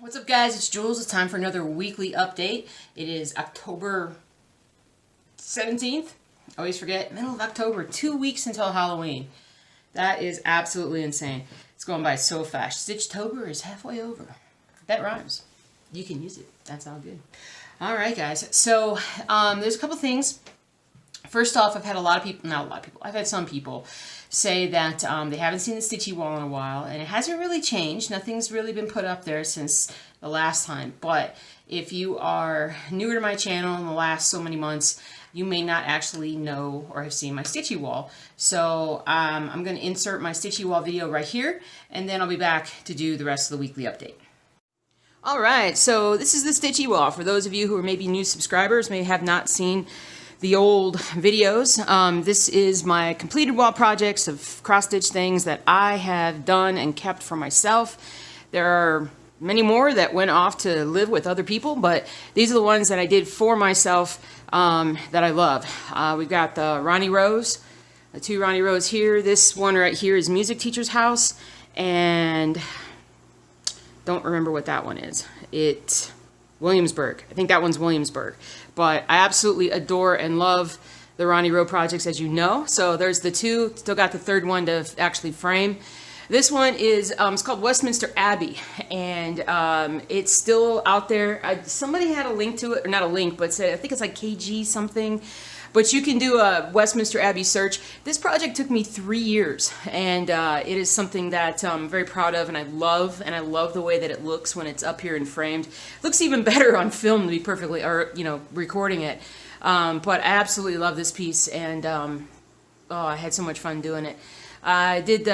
What's up, guys? It's Jules. It's time for another weekly update. It is October 17th. Always forget, middle of October, 2 weeks until Halloween. That is absolutely insane. It's going by so fast. Stitchtober is halfway over. That rhymes. You can use it. That's all good. All right, guys. So there's a couple things. First off, I've had I've had some people say that they haven't seen the Stitchy wall in a while, and it hasn't really changed. Nothing's really been put up there since the last time. But if you are newer to my channel in the last so many months, you may not actually know or have seen my Stitchy wall. So I'm going to insert my Stitchy wall video right here, and then I'll be back to do the rest of the weekly update. All right, so this is the Stitchy wall. For those of you who are maybe new subscribers, may have not seen the old videos. This is my completed wall projects of cross-stitch things that I have done and kept for myself. There are many more that went off to live with other people, but these are the ones that I did for myself that I love. We've got the Ronnie Rose, the two Ronnie Rose here. This one right here is Music Teacher's House, and don't remember what that one is. Williamsburg. I think that one's Williamsburg. But I absolutely adore and love the Ronnie Rowe projects, as you know. So there's the two. Still got the third one to actually frame. This one is, it's called Westminster Abbey, and it's still out there. Somebody had a link to it, or not a link, but said, I think it's like KG something. But you can do a Westminster Abbey search. This project took me 3 years, and it is something that I'm very proud of, and I love the way that it looks when it's up here and framed. It looks even better on film, to be perfectly, or recording it. But I absolutely love this piece, and oh, I had so much fun doing it. I did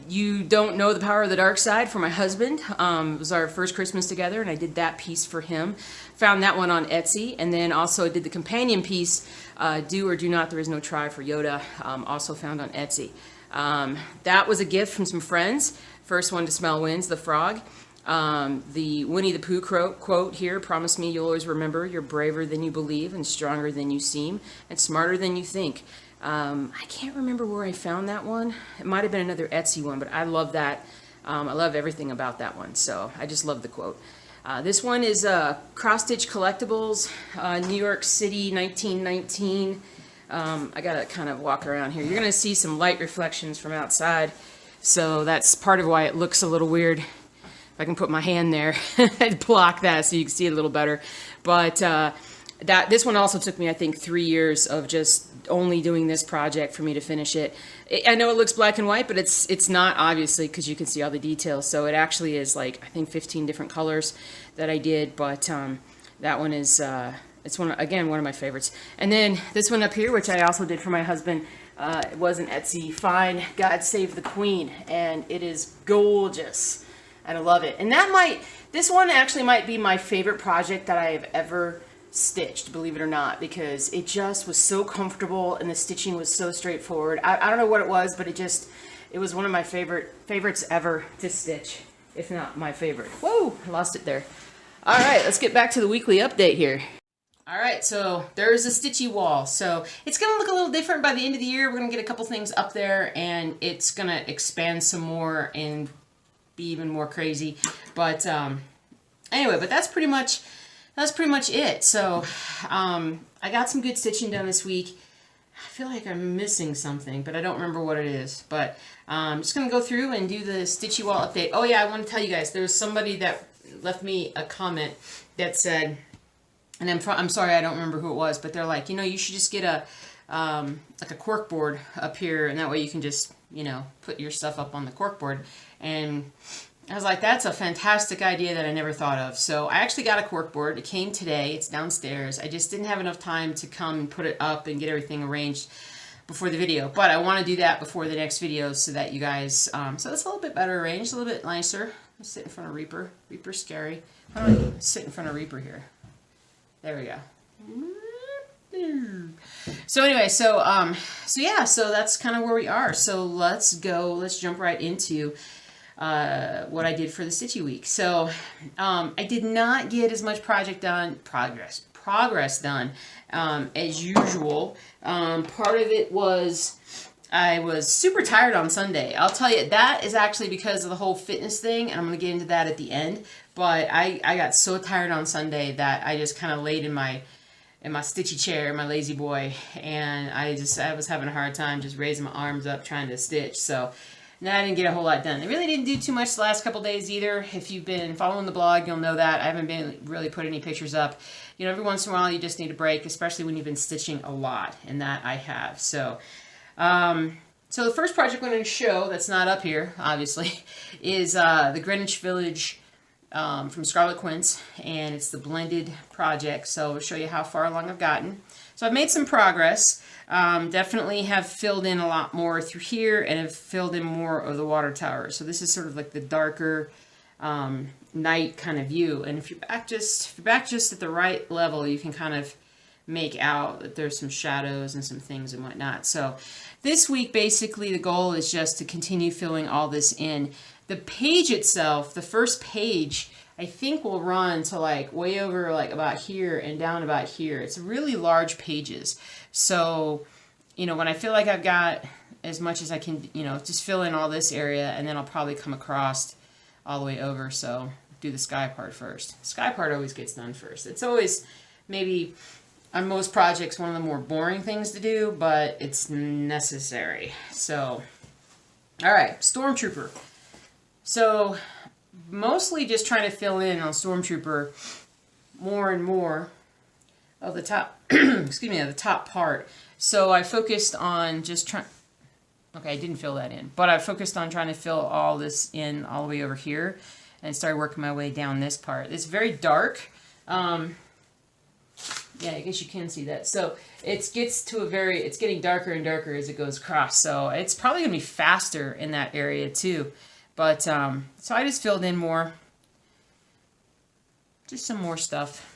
You Don't Know the Power of the Dark Side for my husband. It was our first Christmas together, and I did that piece for him. Found that one on Etsy, and then also did the companion piece, Do or Do Not, There Is No Try for Yoda, also found on Etsy. That was a gift from some friends. First one to smell wins, the frog. The Winnie the Pooh quote here, promise me you'll always remember, you're braver than you believe and stronger than you seem and smarter than you think. I can't remember where I found that one. It might have been another Etsy one, but I love that. I love everything about that one, so I just love the quote. This one is Cross Stitch Collectibles, New York City, 1919. I gotta kind of walk around here. You're gonna see some light reflections from outside, so that's part of why it looks a little weird. If I can put my hand there and block that so you can see it a little better. But this one also took me, I think, 3 years of just only doing this project for me to finish it. I know it looks black and white, but it's not, obviously, because you can see all the details. So it actually is like, I think, 15 different colors that I did. But that one is, it's one of my favorites. And then this one up here, which I also did for my husband, it was an Etsy find, God Save the Queen, and it is gorgeous. And I love it. And this one actually might be my favorite project that I have ever stitched, believe it or not, because it just was so comfortable and the stitching was so straightforward. I don't know what it was, but it was one of my favorites ever to stitch, if not my favorite. Whoa, I lost it there. All right, let's get back to the weekly update here. All right, so there's a Stitchy wall. So it's going to look a little different by the end of the year. We're going to get a couple things up there, and it's going to expand some more and be even more crazy. But anyway, but that's pretty much it. So I got some good stitching done this week. I feel like I'm missing something, but I don't remember what it is. But I'm just going to go through and do the Stitchy wall update. Oh yeah, I want to tell you guys, there was somebody that left me a comment that said, and I'm sorry, I don't remember who it was, but they're like, you should just get like a cork board up here, and that way you can just, put your stuff up on the cork board. And I was like, that's a fantastic idea that I never thought of. So I actually got a cork board. It came today. It's downstairs. I just didn't have enough time to come and put it up and get everything arranged before the video. But I want to do that before the next video so that you guys, so it's a little bit better arranged, a little bit nicer. I sit in front of Reaper. Reaper's scary. How do I sit in front of Reaper here? There we go. So anyway, so yeah, so that's kind of where we are. So let's jump right into what I did for the Stitchy week. So I did not get as much progress done as usual. Part of it was I was super tired on Sunday. I'll tell you, that is actually because of the whole fitness thing, and I'm going to get into that at the end. But I got so tired on Sunday that I just kind of laid in my Stitchy chair, my lazy boy, and I was having a hard time just raising my arms up trying to stitch. So now I didn't get a whole lot done. I really didn't do too much the last couple days either. If you've been following the blog, you'll know that. I haven't been really put any pictures up. You know, every once in a while you just need a break, especially when you've been stitching a lot, and that I have. So so the first project I'm going to show, that's not up here, obviously, is the Greenwich Village from Scarlet Quince, and it's the blended project. So I'll show you how far along I've gotten. So I've made some progress. Definitely have filled in a lot more through here, and have filled in more of the water tower. So this is sort of like the darker night kind of view. And if you're back just at the right level, you can kind of make out that there's some shadows and some things and whatnot. So this week, basically, the goal is just to continue filling all this in. The page itself, the first page, I think will run to like way over like about here and down about here. It's really large pages. So, you know, when I feel like I've got as much as I can, you know, just fill in all this area, and then I'll probably come across all the way over. So do the sky part first. The sky part always gets done first. It's always maybe on most projects one of the more boring things to do, but it's necessary. So, all right, Stormtrooper. So mostly just trying to fill in on Stormtrooper more and more of the top, excuse me, of the top part. So I focused on just trying, okay, I didn't fill that in, but I focused on trying to fill all this in all the way over here, and started working my way down this part. It's very dark. Yeah, I guess you can see that. So it's getting darker and darker as it goes across. So it's probably going to be faster in that area too. But, so I just filled in more, just some more stuff.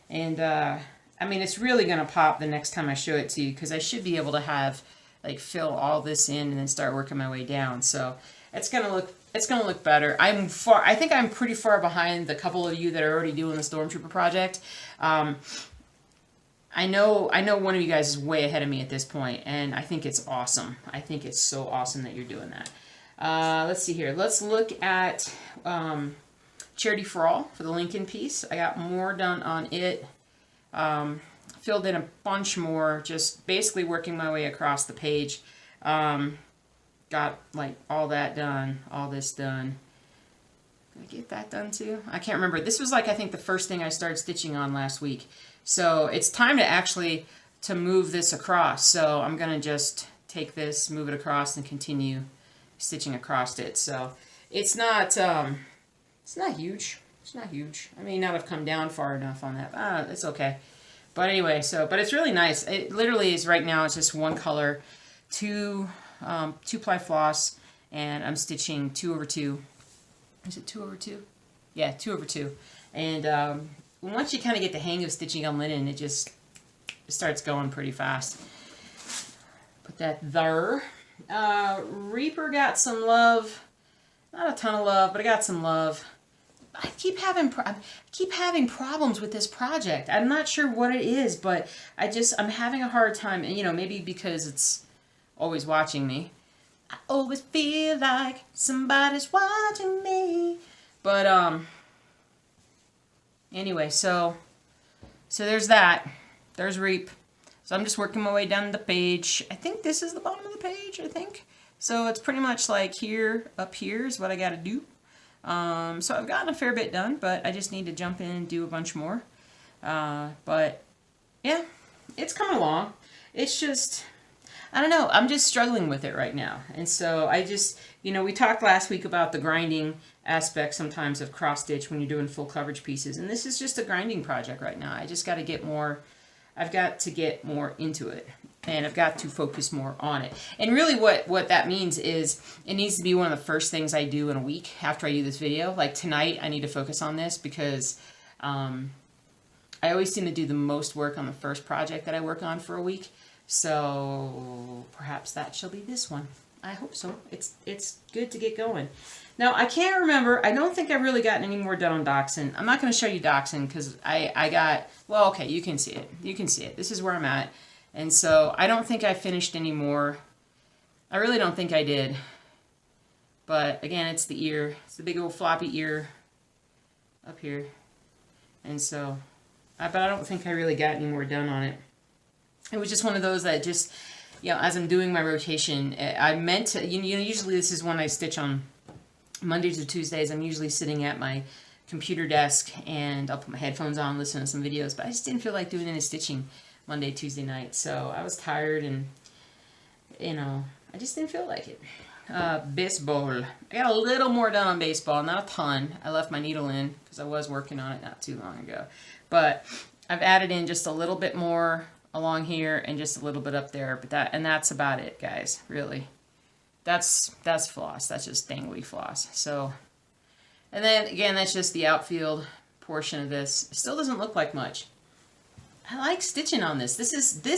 And, I mean, it's really going to pop the next time I show it to you, because I should be able to have, like, fill all this in and then start working my way down. So it's going to look better. I think I'm pretty far behind the couple of you that are already doing the Stormtrooper project. I know one of you guys is way ahead of me at this point, and I think it's awesome. I think it's so awesome that you're doing that. Let's see here. Let's look at Charity for All for the Lincoln piece. I got more done on it. Filled in a bunch more, just basically working my way across the page. Got like all that done, all this done. Did I get that done too? I can't remember. This was like, I think, the first thing I started stitching on last week. So it's time to move this across. So I'm going to just take this, move it across, and continue stitching across it. So it's not huge. It's not huge. I may not have come down far enough on that. It's okay. But anyway, but it's really nice. It literally is right now, it's just one color, two ply floss, and I'm stitching 2/2. Is it 2/2? Yeah, 2/2. And once you kind of get the hang of stitching on linen, it starts going pretty fast. Put that there. Reaper got some love. Not a ton of love, but I got some love. I keep having problems with this project. I'm not sure what it is, but I'm having a hard time. And, you know, maybe because it's always watching me. I always feel like somebody's watching me. But, anyway, so there's that. There's Reap. So I'm just working my way down the page. I think this is the bottom of the page, I think. So it's pretty much like here, up here is what I got to do. So I've gotten a fair bit done, but I just need to jump in and do a bunch more. But yeah, it's coming along. It's just, I don't know, I'm just struggling with it right now. And so I just, you know, we talked last week about the grinding aspect sometimes of cross stitch when you're doing full coverage pieces. And this is just a grinding project right now. I just got to get more, I've got to get more into it. And I've got to focus more on it. And really what that means is it needs to be one of the first things I do in a week after I do this video. Like tonight, I need to focus on this because I always seem to do the most work on the first project that I work on for a week. So perhaps that shall be this one. I hope so. It's good to get going. Now, I can't remember. I don't think I've really gotten any more done on Dachshund. I'm not going to show you Dachshund because I got, well, okay, you can see it. You can see it. This is where I'm at. And so I don't think I finished any more I really don't think I did. But again, it's the ear. It's the big old floppy ear up here. And so, but I don't think I really got any more done on it. It was just one of those that just, you know, as I'm doing my rotation, I meant to, you know, usually this is when I stitch on Mondays or Tuesdays. I'm usually sitting at my computer desk and I'll put my headphones on, listen to some videos, but I just didn't feel like doing any stitching Monday, Tuesday night. So I was tired and, you know, I just didn't feel like it. Baseball. I got a little more done on baseball, not a ton. I left my needle in because I was working on it not too long ago. But I've added in just a little bit more along here and just a little bit up there. But that's about it, guys, really. That's floss. That's just dangly floss. So, and then again, that's just the outfield portion of this. It still doesn't look like much. I like stitching on this. This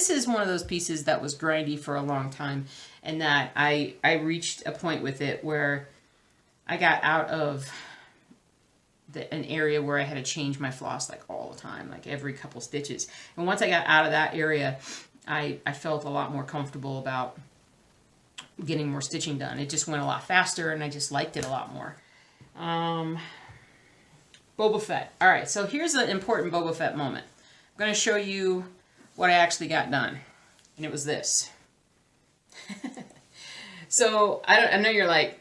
is one of those pieces that was grindy for a long time, and that I reached a point with it where I got out of an area where I had to change my floss like all the time, like every couple stitches. And once I got out of that area, I felt a lot more comfortable about getting more stitching done. It just went a lot faster, and I just liked it a lot more. Boba Fett. All right, so here's an important Boba Fett moment. I'm going to show you what I actually got done, and it was this. So I know you're like,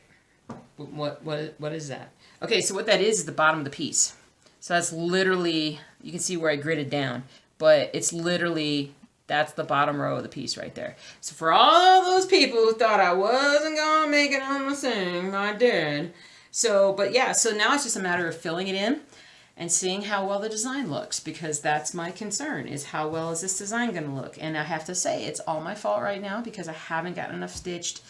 what is that? Okay, so what that is the bottom of the piece. So that's literally, you can see where I gridded down, but it's literally, that's the bottom row of the piece right there. So for all those people who thought I wasn't gonna make it on the thing, I did. So, but yeah, so now it's just a matter of filling it in and seeing how well the design looks, because that's my concern, is how well is this design going to look. And I have to say, it's all my fault right now because I haven't gotten enough stitched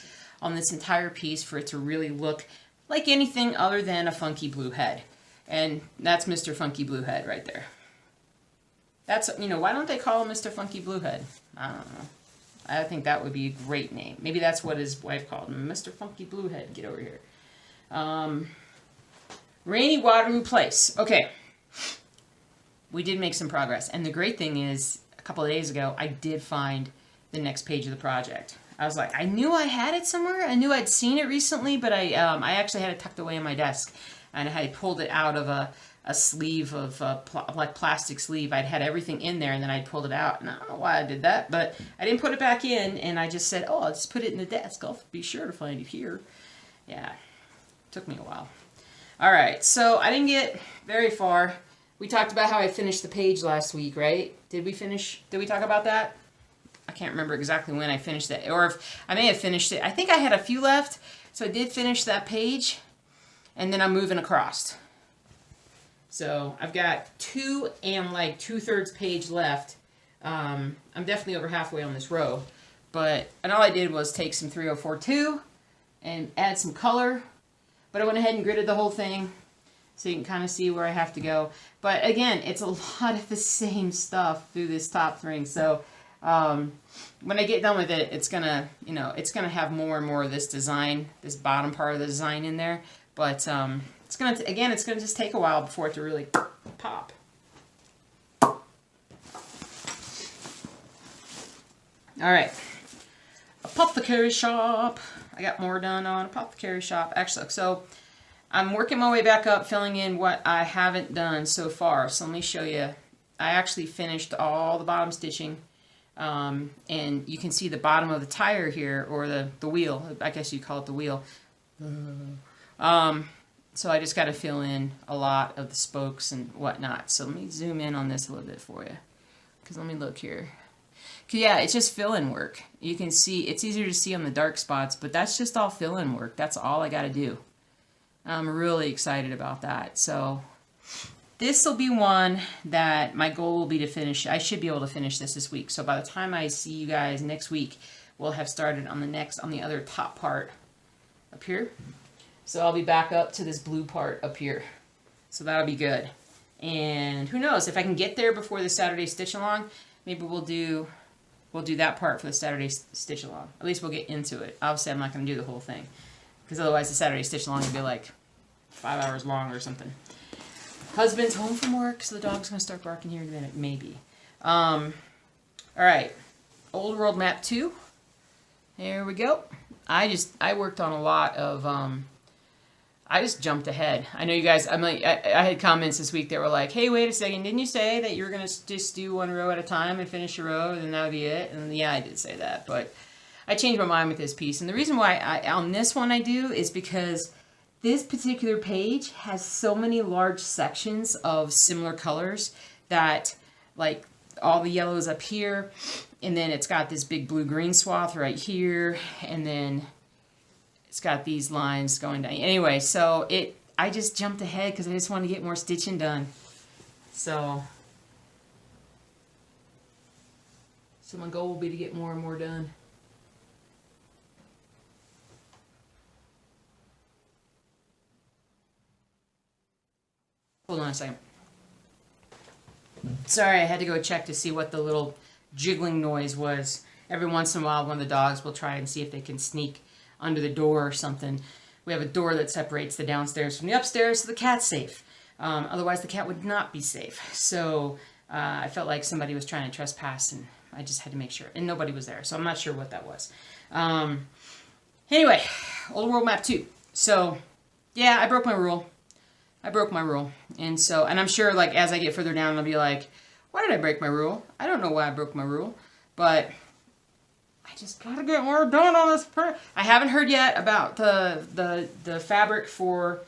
on this entire piece for it to really look like anything other than a funky blue head. And that's Mr. Funky Blue Head right there. That's, you know, why don't they call him Mr. Funky Blue Head? I don't know. I think that would be a great name. Maybe that's what his wife called him, Mr. Funky Blue Head. Get over here. Rainy Waterloo Place. Okay. We did make some progress. And the great thing is, a couple of days ago, I did find the next page of the project. I was like, I knew I had it somewhere. I knew I'd seen it recently, but I actually had it tucked away in my desk. And I had pulled it out of a sleeve of, like plastic sleeve. I'd had everything in there, and then I'd pulled it out. And I don't know why I did that, but I didn't put it back in. And I just said, oh, I'll just put it in the desk. I'll be sure to find it here. Yeah. Took me a while. All right, so I didn't get very far. We talked about how I finished the page last week, right? Did we talk about that? I can't remember exactly when I finished it, or if I may have finished it. I think I had a few left, so I did finish that page, and then I'm moving across. So I've got 2 and like 2/3 page left. I'm definitely over halfway on this row, and all I did was take some 304-2 and add some color. But I went ahead and gridded the whole thing so you can kind of see where I have to go. But again, it's a lot of the same stuff through this top ring. So when I get done with it, it's gonna, you know, it's gonna have more and more of this design, this bottom part of the design in there. But it's gonna, again, it's gonna just take a while before it to really pop. All right, apothecary shop. I got more done on apothecary shop. Actually, so I'm working my way back up, filling in what I haven't done so far. So let me show you. I actually finished all the bottom stitching. And you can see the bottom of the tire here, or the wheel. I guess you call it the wheel. So I just got to fill in a lot of the spokes and whatnot. So let me zoom in on this a little bit for you. Because let me look here. Yeah, it's just fill-in work. You can see, it's easier to see on the dark spots, but that's just all fill-in work. That's all I got to do. I'm really excited about that. So this will be one that my goal will be to finish. I should be able to finish this week. So by the time I see you guys next week, we'll have started on the other top part up here. So I'll be back up to this blue part up here. So that'll be good. And who knows, if I can get there before the Saturday stitch along, maybe we'll do that part for the Saturday stitch along. At least we'll get into it. Obviously, I'm not going to do the whole thing, because otherwise the Saturday stitch along would be like 5 hours long or something. Husband's home from work, so the dog's going to start barking here in a minute, maybe. All right, Old World Map 2. Here we go. I worked on a lot of, I just jumped ahead. I know you guys, I'm like, I had comments this week that were like, hey, wait a second, didn't you say that you were going to just do one row at a time and finish a row, and then that would be it? And yeah, I did say that, but I changed my mind with this piece. And the reason why on this one I do is because this particular page has so many large sections of similar colors that, like, all the yellows up here, and then it's got this big blue-green swath right here, and then it's got these lines going down. Anyway, so I just jumped ahead because I just wanted to get more stitching done. So my goal will be to get more and more done. Hold on a second. Sorry, I had to go check to see what the little jiggling noise was. Every once in a while, one of the dogs will try and see if they can sneak under the door or something. We have a door that separates the downstairs from the upstairs, so the cat's safe. Otherwise, the cat would not be safe. So I felt like somebody was trying to trespass, and I just had to make sure. And nobody was there, so I'm not sure what that was. Anyway, Old World Map 2. So, yeah, I broke my rule. And I'm sure, like, as I get further down, I'll be like, why did I break my rule? I don't know why I broke my rule, but I just gotta get more done on this print. I haven't heard yet about the fabric for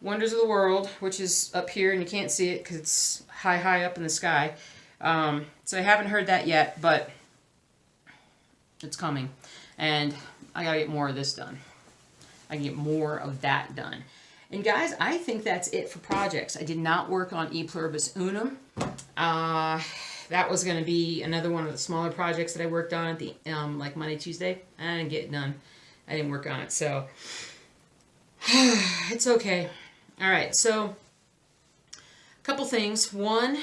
Wonders of the World, which is up here, and you can't see it because it's high up in the sky. So I haven't heard that yet, but it's coming. And I gotta get more of this done. I can get more of that done. And guys, I think that's it for projects. I did not work on E Pluribus Unum. That was going to be another one of the smaller projects that I worked on at the like Monday, Tuesday. I didn't get it done. I didn't work on it, so it's okay. All right, so a couple things. One,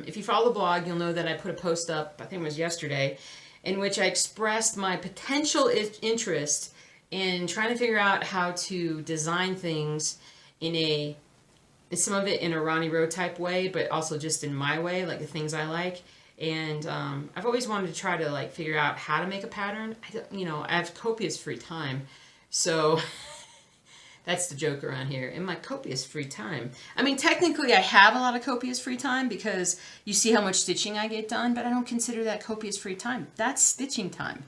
if you follow the blog, you'll know that I put a post up, I think it was yesterday, in which I expressed my potential interest in trying to figure out how to design things in some of it in a Ronnie Rowe type way, but also just in my way, like the things I like. And I've always wanted to try to like figure out how to make a pattern. I have copious free time, so that's the joke around here. In my copious free time, I mean, technically I have a lot of copious free time because you see how much stitching I get done, but I don't consider that copious free time. That's stitching time.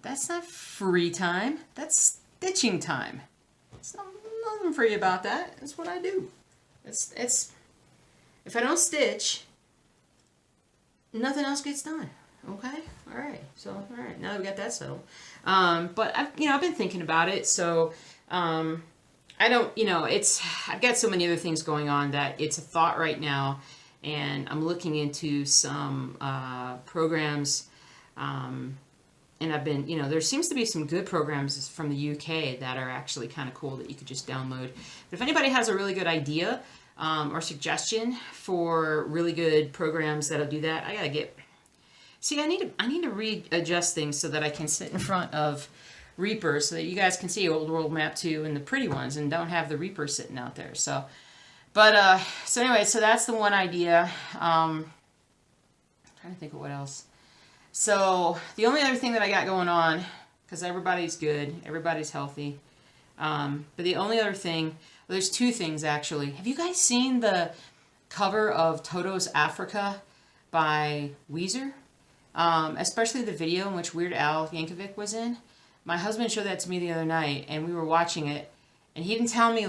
That's not free time. That's stitching time. It's nothing free about that. That's what I do. It's if I don't stitch, nothing else gets done. Okay? All right. So, all right. Now that we got that settled. But I've been thinking about it. So, I don't, I've got so many other things going on that it's a thought right now, and I'm looking into some programs. And I've been, there seems to be some good programs from the UK that are actually kind of cool that you could just download. But if anybody has a really good idea or suggestion for really good programs that'll do that, I need to readjust things so that I can sit in front of Reaper so that you guys can see Old World Map 2 and the pretty ones and don't have the Reaper sitting out there. So anyway, so that's the one idea. I'm trying to think of what else. So the only other thing that I got going on, because everybody's good, everybody's healthy, but the only other thing, well, there's two things actually. Have you guys seen the cover of Toto's Africa by Weezer? Especially the video in which Weird Al Yankovic was in. My husband showed that to me the other night, and we were watching it, and he didn't tell me,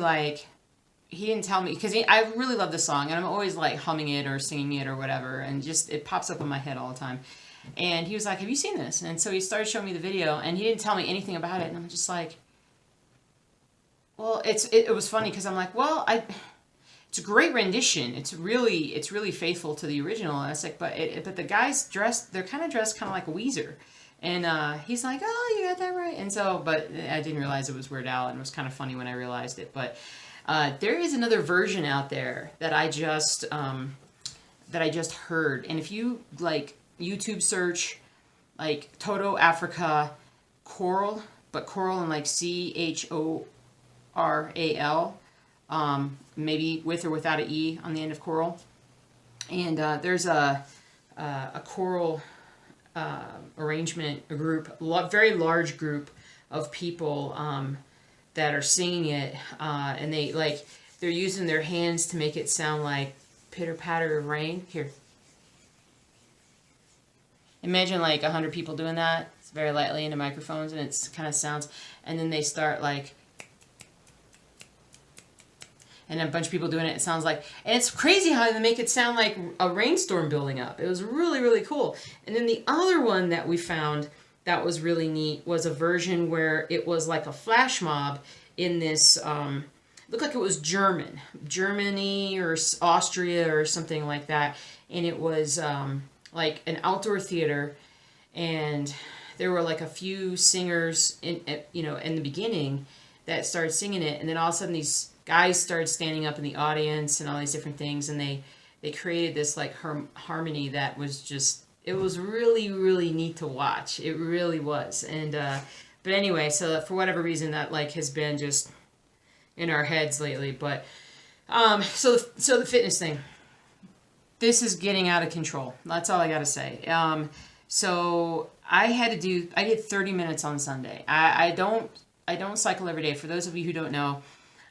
because I really love the song, and I'm always like humming it or singing it or whatever, and just it pops up in my head all the time. And he was like, have you seen this? And so he started showing me the video, and he didn't tell me anything about it. And I'm just like, well, it was funny because I'm like, well, it's a great rendition. It's really faithful to the original. And I was like, but the guys they're kind of dressed kind of like Weezer. And he's like, oh, you got that right. And so, but I didn't realize it was Weird Al, and it was kind of funny when I realized it. But there is another version out there that I just heard. And if you like YouTube search like Toto Africa Choral, but choral and like CHORAL, maybe with or without an E on the end of choral. And there's a choral arrangement, a group, very large group of people that are singing it, and they're using their hands to make it sound like pitter patter of rain. Here, imagine like 100 people doing that. It's very lightly into microphones, and it's kind of sounds, and then they start like, and a bunch of people doing it. It sounds like, and it's crazy how they make it sound like a rainstorm building up. It was really, really cool. And then the other one that we found that was really neat was a version where it was like a flash mob in this, looked like it was Germany or Austria or something like that. And it was like an outdoor theater, and there were like a few singers in the beginning that started singing it, and then all of a sudden these guys started standing up in the audience and all these different things, and they created this like harmony that was just, it was really, really neat to watch. It really was. And but anyway, so for whatever reason that like has been just in our heads lately. But so the fitness thing, this is getting out of control. That's all I gotta say. So I did 30 minutes on Sunday. I don't cycle every day. For those of you who don't know,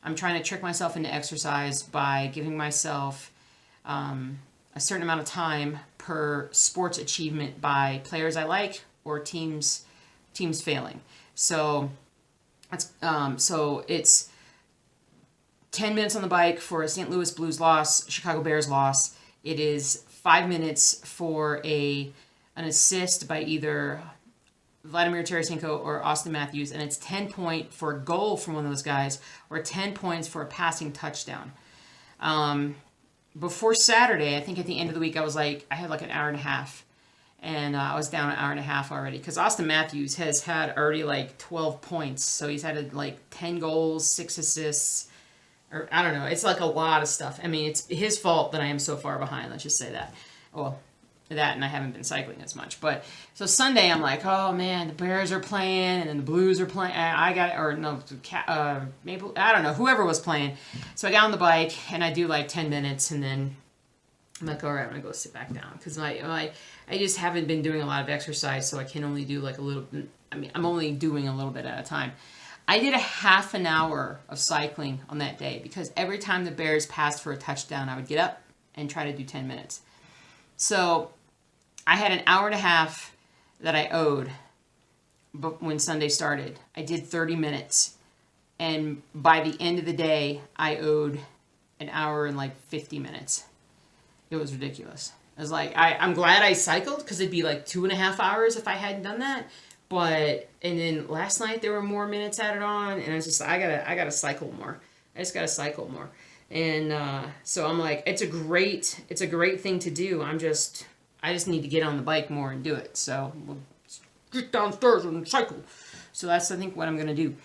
I'm trying to trick myself into exercise by giving myself a certain amount of time per sports achievement by players I like or teams failing. So it's 10 minutes on the bike for a St. Louis Blues loss, Chicago Bears loss. It is 5 minutes for an assist by either Vladimir Tarasenko or Austin Matthews, and it's 10 point for a goal from one of those guys, or 10 points for a passing touchdown. Before Saturday, I think at the end of the week, I had like an hour and a half, and I was down an hour and a half already, because Austin Matthews has had already like 12 points, so he's had like 10 goals, 6 assists, or I don't know, it's like a lot of stuff. I mean, it's his fault that I am so far behind, let's just say that. Well, that, and I haven't been cycling as much. But so Sunday I'm like, oh man, the Bears are playing and then the Blues are playing. Maybe, I don't know, whoever was playing. So I got on the bike and I do like 10 minutes, and then I'm like, all right, I'm gonna go sit back down, because I just haven't been doing a lot of exercise, so I can only do like a little. I mean, I'm only doing a little bit at a time. I did a half an hour of cycling on that day, because every time the Bears passed for a touchdown, I would get up and try to do 10 minutes. So I had an hour and a half that I owed, but when Sunday started, I did 30 minutes. And by the end of the day, I owed an hour and like 50 minutes. It was ridiculous. I was like, I'm glad I cycled, because it'd be like 2.5 hours if I hadn't done that. But, and then last night there were more minutes added on, and I was just, I gotta cycle more. I just gotta cycle more. And so I'm like, it's a great thing to do. I just need to get on the bike more and do it. So we'll get downstairs and cycle. So that's, I think, what I'm gonna do. Did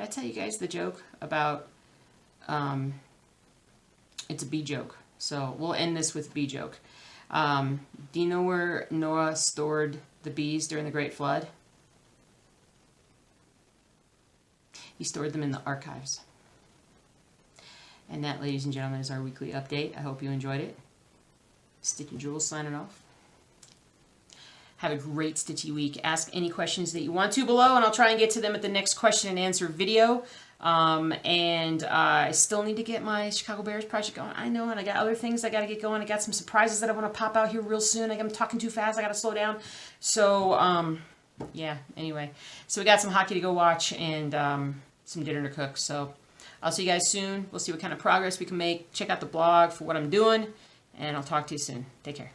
I tell you guys the joke about it's a bee joke? So we'll end this with bee joke. Do you know where Noah stored the bees during the Great Flood? He stored them in the archives. And that, ladies and gentlemen, is our weekly update. I hope you enjoyed it. Stitch and Jules signing off. Have a great Stitchy week. Ask any questions that you want to below, and I'll try and get to them at the next question and answer video. I still need to get my Chicago Bears project going. I know, and I got other things I got to get going. I got some surprises that I want to pop out here real soon. I'm talking too fast. I got to slow down. So, yeah, anyway. So we got some hockey to go watch and some dinner to cook. So I'll see you guys soon. We'll see what kind of progress we can make. Check out the blog for what I'm doing, and I'll talk to you soon. Take care.